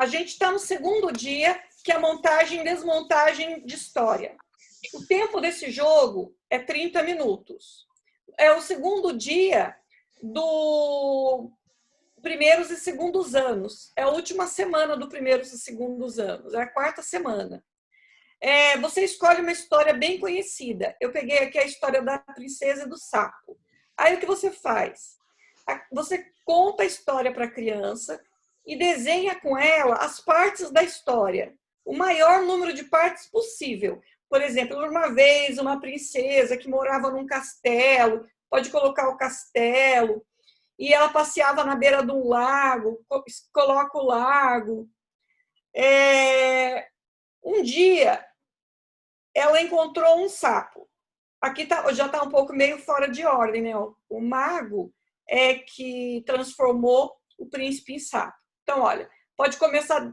A gente está no segundo dia, que é a montagem e desmontagem de história. O tempo desse jogo é 30 minutos. É o segundo dia do primeiros e segundos anos. É a última semana do primeiros e segundos anos. É a quarta semana. Você escolhe uma história bem conhecida. Eu peguei aqui a história da princesa e do sapo. Aí o que você faz? Você conta a história para a criança e desenha com ela as partes da história. O maior número de partes possível. Por exemplo, uma vez uma princesa que morava num castelo, pode colocar o castelo, e ela passeava na beira de um lago, coloca o lago. Um dia, ela encontrou um sapo. Aqui já está um pouco meio fora de ordem, né? O mago é que transformou o príncipe em sapo. Então, olha, pode começar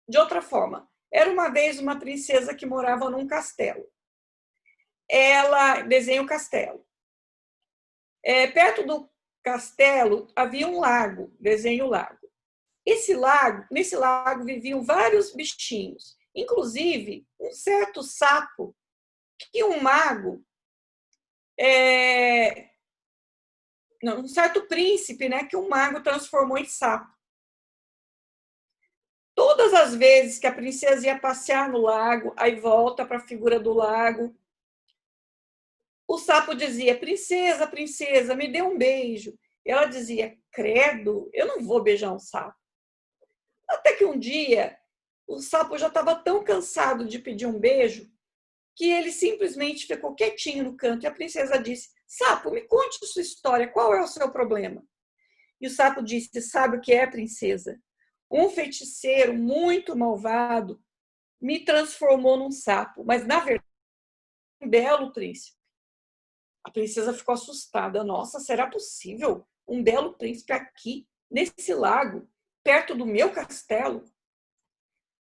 de outra forma. Era uma vez uma princesa que morava num castelo. Ela desenha o castelo. Perto do castelo havia um lago, desenha o lago. Nesse lago viviam vários bichinhos, inclusive um certo sapo que um mago, um certo príncipe, né, que um mago transformou em sapo. Todas as vezes que a princesa ia passear no lago, aí volta para a figura do lago, o sapo dizia: princesa, princesa, me dê um beijo. E ela dizia: credo, eu não vou beijar um sapo. Até que um dia, o sapo já estava tão cansado de pedir um beijo que ele simplesmente ficou quietinho no canto. E a princesa disse: sapo, me conte sua história, qual é o seu problema? E o sapo disse: sabe o que é, princesa? Um feiticeiro muito malvado me transformou num sapo, mas na verdade, um belo príncipe. A princesa ficou assustada. Nossa, será possível um belo príncipe aqui, nesse lago, perto do meu castelo?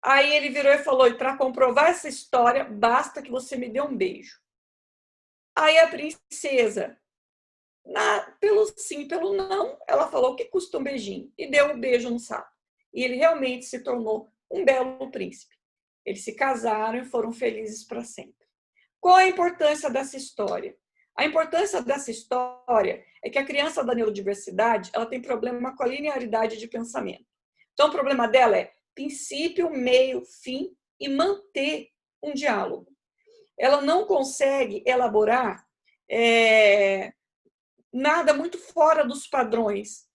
Aí ele virou e falou: e para comprovar essa história, basta que você me dê um beijo. Aí a princesa, pelo sim, pelo não, ela falou: que custa um beijinho? E deu um beijo no sapo. E ele realmente se tornou um belo príncipe. Eles se casaram e foram felizes para sempre. Qual a importância dessa história? A importância dessa história é que a criança da neurodiversidade, ela tem problema com a linearidade de pensamento. Então, o problema dela é princípio, meio, fim e manter um diálogo. Ela não consegue elaborar nada muito fora dos padrões,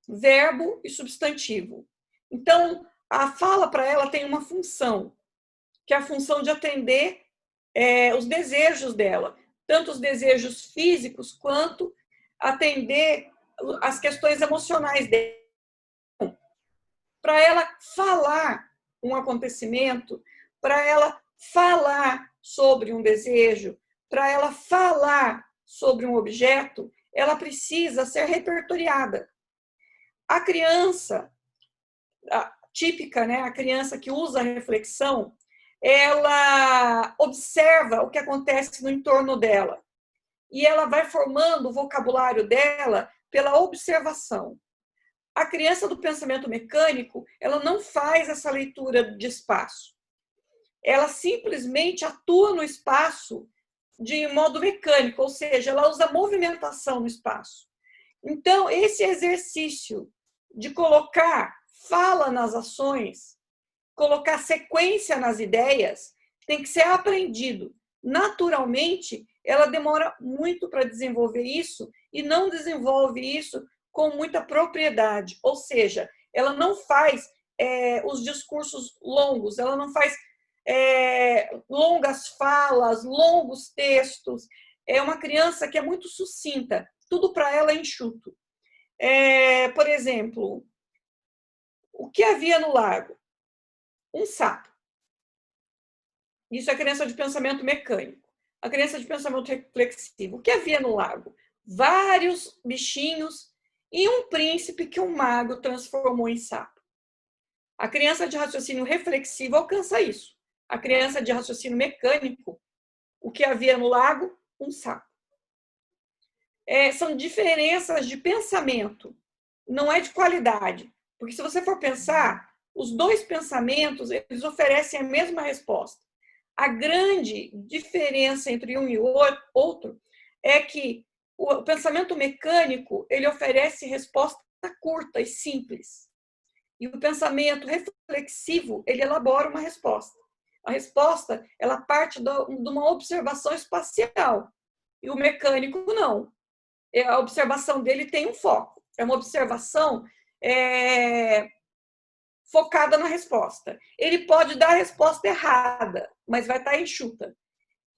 verbo e substantivo. Então, a fala para ela tem uma função, que é a função de atender os desejos dela, tanto os desejos físicos quanto atender as questões emocionais dela. Para ela falar um acontecimento, para ela falar sobre um desejo, para ela falar sobre um objeto, ela precisa ser repertoriada. A criança típica, né, a criança que usa a reflexão, ela observa o que acontece no entorno dela e ela vai formando o vocabulário dela pela observação. A criança do pensamento mecânico, ela não faz essa leitura de espaço. Ela simplesmente atua no espaço de modo mecânico, ou seja, ela usa movimentação no espaço. Então, esse exercício de colocar fala nas ações, colocar sequência nas ideias, tem que ser aprendido. Naturalmente, ela demora muito para desenvolver isso e não desenvolve isso com muita propriedade. Ou seja, ela não faz os discursos longos, ela não faz longas falas, longos textos. É uma criança que é muito sucinta, tudo para ela é enxuto. Por exemplo, o que havia no lago? Um sapo. Isso é a criança de pensamento mecânico. A criança de pensamento reflexivo. O que havia no lago? Vários bichinhos e um príncipe que um mago transformou em sapo. A criança de raciocínio reflexivo alcança isso. A criança de raciocínio mecânico, o que havia no lago? Um sapo. São diferenças de pensamento, não é de qualidade. Porque se você for pensar, os dois pensamentos, eles oferecem a mesma resposta. A grande diferença entre um e o outro é que o pensamento mecânico, ele oferece resposta curta e simples. E o pensamento reflexivo, ele elabora uma resposta. A resposta, ela parte de uma observação espacial. E o mecânico, não. A observação dele tem um foco. É uma observação focada na resposta. Ele pode dar a resposta errada, mas vai estar enxuta.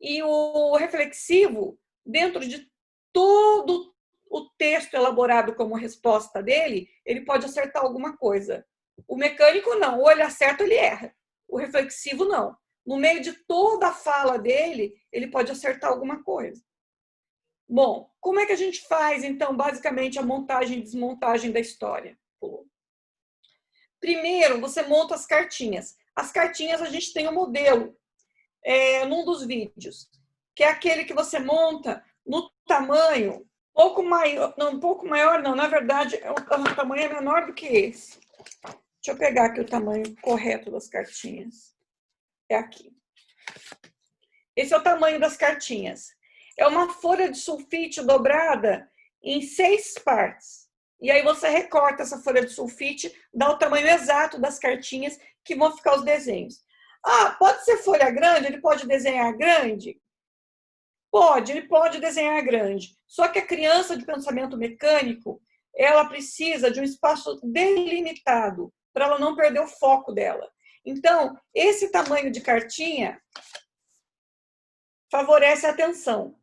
E o reflexivo, dentro de todo o texto elaborado como resposta dele, ele pode acertar alguma coisa. O mecânico não, ou ele acerta ou ele erra. O reflexivo não. No meio de toda a fala dele, ele pode acertar alguma coisa. Bom, como é que a gente faz, então, basicamente, a montagem e desmontagem da história? Primeiro, você monta as cartinhas. As cartinhas, a gente tem um modelo num dos vídeos, que é aquele que você monta no tamanho um pouco maior, não, na verdade, o tamanho é menor do que esse. Deixa eu pegar aqui o tamanho correto das cartinhas. É aqui. Esse é o tamanho das cartinhas. É uma folha de sulfite dobrada em 6 partes. E aí você recorta essa folha de sulfite, dá o tamanho exato das cartinhas que vão ficar os desenhos. Ah, pode ser folha grande? Ele pode desenhar grande? Pode, ele pode desenhar grande. Só que a criança de pensamento mecânico, ela precisa de um espaço delimitado para ela não perder o foco dela. Então, esse tamanho de cartinha favorece a atenção.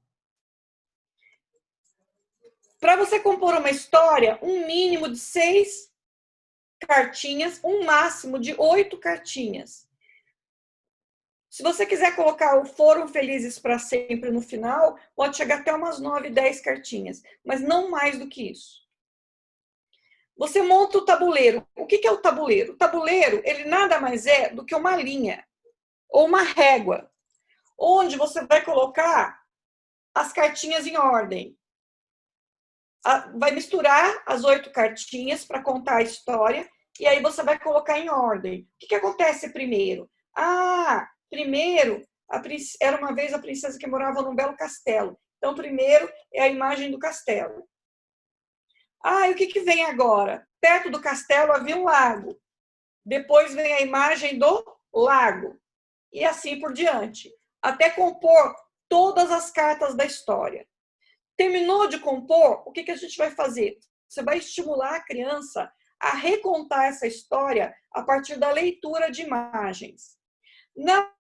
Para você compor uma história, um mínimo de 6 cartinhas, um máximo de 8 cartinhas. Se você quiser colocar o Foram Felizes para Sempre no final, pode chegar até umas 9, 10 cartinhas, mas não mais do que isso. Você monta o tabuleiro. O que é o tabuleiro? O tabuleiro, ele nada mais é do que uma linha ou uma régua, onde você vai colocar as cartinhas em ordem. Vai misturar as 8 cartinhas para contar a história e aí você vai colocar em ordem. O que acontece primeiro? Primeiro, era uma vez a princesa que morava num belo castelo. Então, primeiro é a imagem do castelo. E o que vem agora? Perto do castelo havia um lago. Depois vem a imagem do lago. E assim por diante. Até compor todas as cartas da história. Terminou de compor, o que a gente vai fazer? Você vai estimular a criança a recontar essa história a partir da leitura de imagens. Na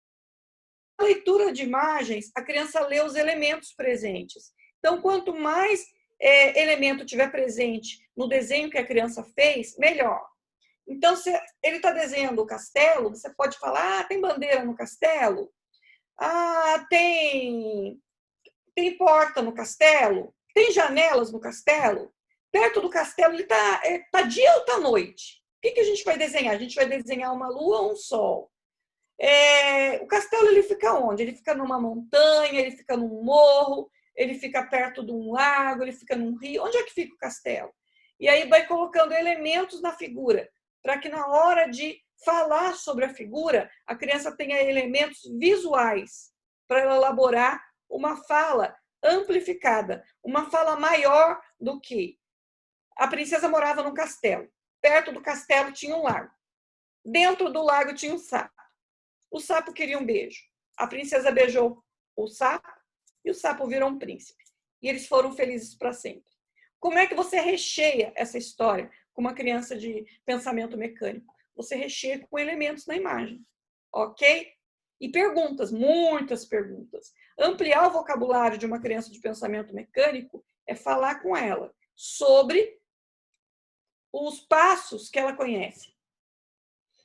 leitura de imagens, a criança lê os elementos presentes. Então, quanto mais elemento tiver presente no desenho que a criança fez, melhor. Então, se ele está desenhando o castelo, você pode falar, tem bandeira no castelo? Tem porta no castelo? Tem janelas no castelo? Perto do castelo, ele tá dia ou tá noite? O que a gente vai desenhar? A gente vai desenhar uma lua ou um sol? O castelo, ele fica onde? Ele fica numa montanha, ele fica num morro, ele fica perto de um lago, ele fica num rio. Onde é que fica o castelo? E aí vai colocando elementos na figura, para que na hora de falar sobre a figura, a criança tenha elementos visuais para ela elaborar uma fala amplificada, uma fala maior do que a princesa morava num castelo. Perto do castelo tinha um lago. Dentro do lago tinha um sapo. O sapo queria um beijo. A princesa beijou o sapo e o sapo virou um príncipe. E eles foram felizes para sempre. Como é que você recheia essa história com uma criança de pensamento mecânico? Você recheia com elementos na imagem, ok? E perguntas, muitas perguntas. Ampliar o vocabulário de uma criança de pensamento mecânico é falar com ela sobre os passos que ela conhece.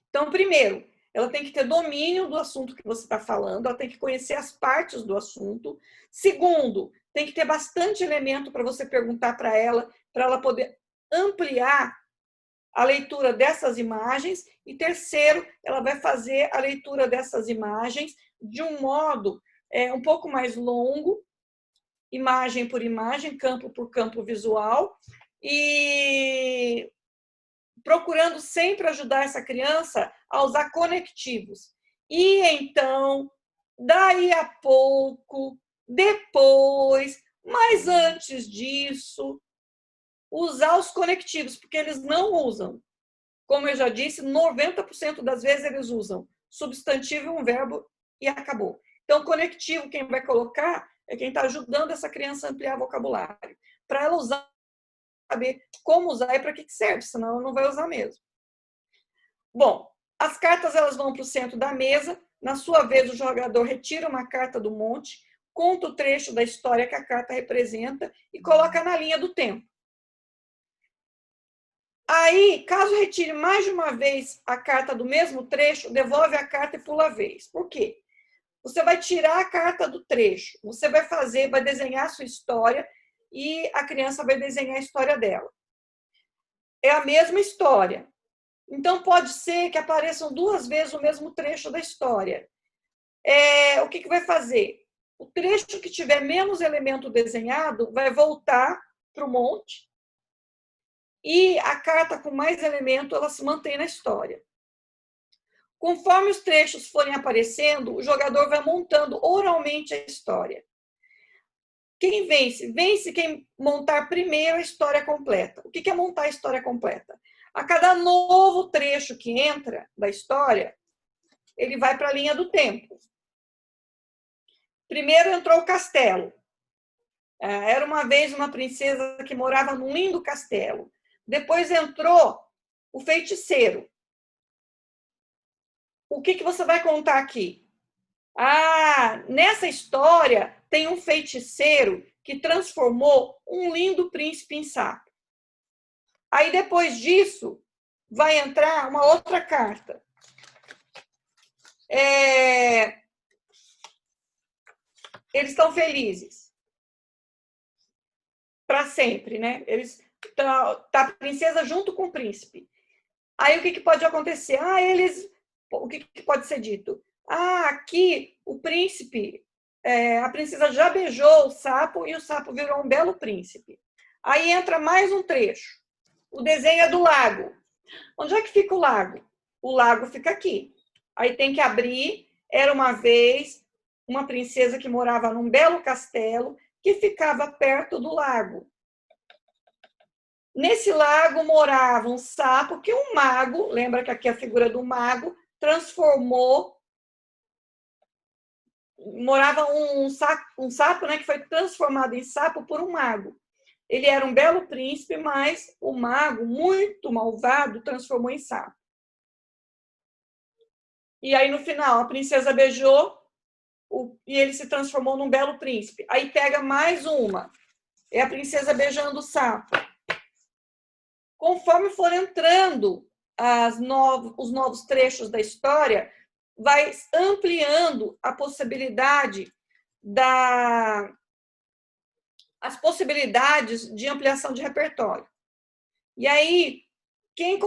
Então, primeiro, ela tem que ter domínio do assunto que você está falando, ela tem que conhecer as partes do assunto. Segundo, tem que ter bastante elemento para você perguntar para ela poder ampliar a leitura dessas imagens. E terceiro, ela vai fazer a leitura dessas imagens de um modo um pouco mais longo, imagem por imagem, campo por campo visual, e procurando sempre ajudar essa criança a usar conectivos. E então, daí a pouco, depois, mas antes disso, usar os conectivos, porque eles não usam. Como eu já disse, 90% das vezes eles usam substantivo e um verbo e acabou. Então, conectivo, quem vai colocar é quem está ajudando essa criança a ampliar vocabulário. Para ela usar, saber como usar e para que serve, senão ela não vai usar mesmo. Bom, as cartas elas vão para o centro da mesa. Na sua vez, o jogador retira uma carta do monte, conta o trecho da história que a carta representa e coloca na linha do tempo. Aí, caso retire mais de uma vez a carta do mesmo trecho, devolve a carta e pula a vez. Por quê? Você vai tirar a carta do trecho, você vai desenhar a sua história e a criança vai desenhar a história dela. É a mesma história. Então, pode ser que apareçam 2 vezes o mesmo trecho da história. O que vai fazer? O trecho que tiver menos elemento desenhado vai voltar para o monte e a carta com mais elemento, ela se mantém na história. Conforme os trechos forem aparecendo, o jogador vai montando oralmente a história. Quem vence? Vence quem montar primeiro a história completa. O que é montar a história completa? A cada novo trecho que entra da história, ele vai para a linha do tempo. Primeiro entrou o castelo. Era uma vez uma princesa que morava num lindo castelo. Depois entrou o feiticeiro. O que você vai contar aqui? Nessa história tem um feiticeiro que transformou um lindo príncipe em sapo. Aí, depois disso, vai entrar uma outra carta. Eles estão felizes. Para sempre, né? Tá a princesa junto com o príncipe. Aí, o que pode acontecer? O que pode ser dito? Aqui, o príncipe, a princesa já beijou o sapo e o sapo virou um belo príncipe. Aí entra mais um trecho. O desenho é do lago. Onde é que fica o lago? O lago fica aqui. Aí tem que abrir. Era uma vez uma princesa que morava num belo castelo que ficava perto do lago. Nesse lago morava um sapo que um mago, lembra que aqui é a figura do mago, transformou. Morava um sapo, né, que foi transformado em sapo por um mago. Ele era um belo príncipe, mas o mago, muito malvado, transformou em sapo. E aí, no final, a princesa beijou e ele se transformou num belo príncipe. Aí pega mais uma. É a princesa beijando o sapo. Conforme for entrando os novos trechos da história, vai ampliando a possibilidade as possibilidades de ampliação de repertório. E aí, quem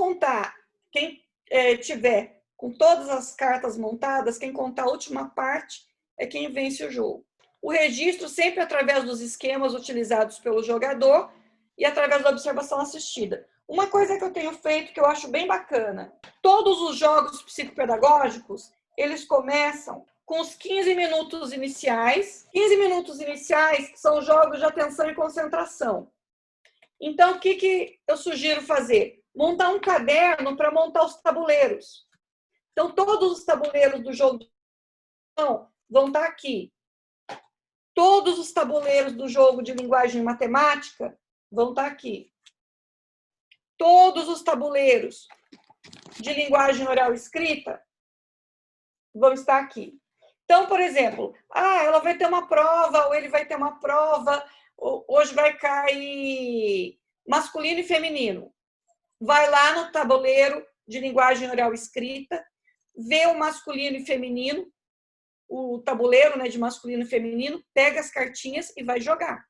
tiver com todas as cartas montadas, quem contar a última parte é quem vence o jogo. O registro sempre através dos esquemas utilizados pelo jogador e através da observação assistida. Uma coisa que eu tenho feito que eu acho bem bacana, todos os jogos psicopedagógicos, eles começam com os 15 minutos iniciais. 15 minutos iniciais são jogos de atenção e concentração. Então, o que eu sugiro fazer? Montar um caderno para montar os tabuleiros. Então, todos os tabuleiros do jogo vão estar aqui. Todos os tabuleiros do jogo de linguagem matemática vão estar aqui. Todos os tabuleiros de linguagem oral escrita vão estar aqui. Então, por exemplo, ela vai ter uma prova, ou ele vai ter uma prova, hoje vai cair masculino e feminino. Vai lá no tabuleiro de linguagem oral escrita, vê o masculino e feminino, o tabuleiro, né, de masculino e feminino, pega as cartinhas e vai jogar.